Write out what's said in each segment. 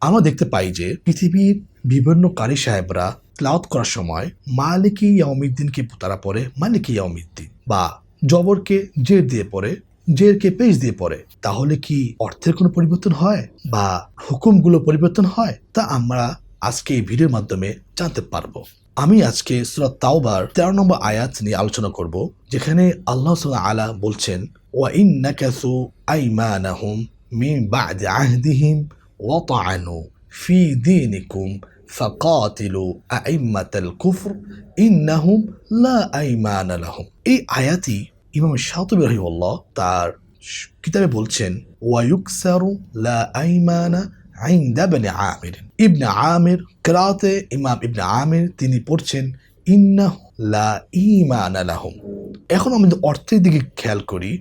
আমরা দেখতে পাই যে পৃথিবীর বিভিন্ন কারি সাহেবরা তেলাওয়াত করার সময় মালিকি ইয়াউমিদ্দিনকে তারা পড়ে মালিকি ইয়াউমিদ্দিন, বা জবরকে জের দিয়ে পড়ে, জেরকে পেশ দিয়ে পড়ে। তাহলে কি অর্থের কোনো পরিবর্তন হয় বা হুকুমগুলো পরিবর্তন হয়? তা আমরা আজকে এই ভিডিওর মাধ্যমে জানতে পারবো। আমি আজকে সূরা তাওবার 13 নম্বর আয়াত নিয়ে আলোচনা করব, যেখানে আল্লাহ সুবহানাহু ওয়া তাআলা বলছেন, ওয়া ইন নাকাসু আইমানাহুম মিন বা'দি আহদিহিম ওয়া তা'আনু ফি দীনিকুম ফাকাতিলু আইম্মাতাল কুফর ইন্নাহুম লা আইমানা লাহুম। এই আয়াতই ইমাম শাতিবী রাহিমাহুল্লাহ তার কিতাবে বলছেন, ওয়া ইউকসারু লা আইমানা ইনদা ইবনে আমির। ইবনে আমির কিরাতে ইমাম ইবনে আমির তিনি পড়ছেন ইন্নাহু লা ঈমানা লাহুম। এখন আমাদের অর্থের দিকে খেয়াল করি।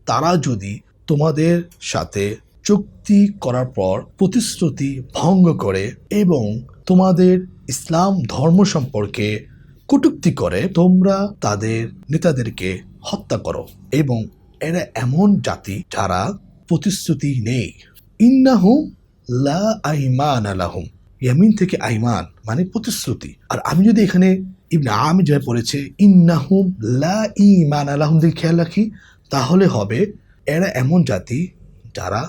তারা যদি তোমাদের সাথে চুক্তি করার পর প্রতিশ্রুতি ভঙ্গ করে এবং তোমাদের ইসলাম ধর্ম সম্পর্কে কটূক্তি করে, তোমরা তাদের নেতাদেরকে হত্যা করো। এবং এরা এমন জাতি যারা প্রতিশ্রুতি নেই। ইন্নাহুম লা আইমানা লাহুম, ইয়ামিন থেকে আইমান মানে প্রতিশ্রুতি। আর আমি যদি এখানে ইবনে আমির যেভাবে পড়েছে ইন্নাহুম লা ঈমানা লাহুম দিকে খেয়াল রাখি, তাহলে হবে এরা এমন জাতি যারা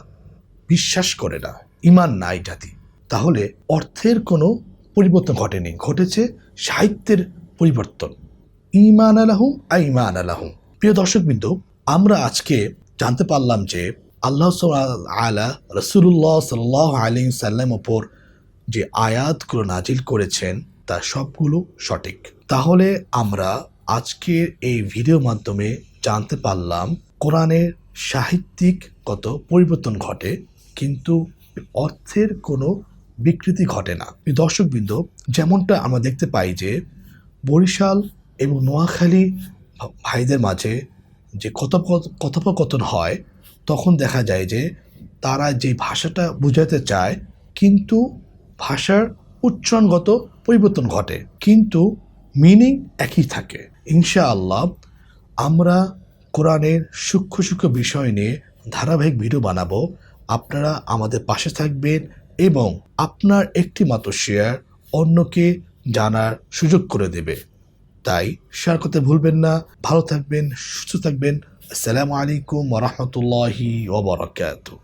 বিশ্বাস করে না, ঈমান নাই জাতি। তাহলে অর্থের কোনো পরিবর্তন ঘটেনি, ঘটেছে সাহিত্যের পরিবর্তন। ঈমান লাহুম আইমান লাহুম। প্রিয় দর্শকবৃন্দ, আমরা আজকে জানতে পারলাম যে আল্লাহ সুবহানাহু ওয়া তাআলা রাসূলুল্লাহ সাল্লাল্লাহু আলাইহি সাল্লাম উপর যে আয়াতগুলো নাজিল করেছেন তা সবগুলো সঠিক। তাহলে আমরা আজকের এই ভিডিওর মাধ্যমে জানতে পারলাম কোরআনের সাহিত্যিক কত পরিবর্তন ঘটে, কিন্তু অর্থের কোনো বিকৃতি ঘটে না। দর্শকবৃন্দ, যেমনটা আমরা দেখতে পাই যে বরিশাল এবং নোয়াখালী ভাইদের মাঝে যে কথোপকথন হয়, তখন দেখা যায় যে তারা যে ভাষাটা বোঝাতে চায়, কিন্তু ভাষার উচ্চারণগত পরিবর্তন ঘটে, কিন্তু মিনিং একই থাকে। ইনশাআল্লাহ আমরা কোরআনের সূক্ষ্ম সূক্ষ্ম বিষয় নিয়ে ধারাবাহিক ভিডিও বানাবো। আপনারা আমাদের পাশে থাকবেন এবং আপনার একটি মাত্র শেয়ার অন্যকে জানার সুযোগ করে দেবে। তাই শেয়ার করতে ভুলবেন না। ভালো থাকবেন, সুস্থ থাকবেন। আসসালামু আলাইকুম ওয়া রাহমাতুল্লাহি ওয়া বারাকাতুহু।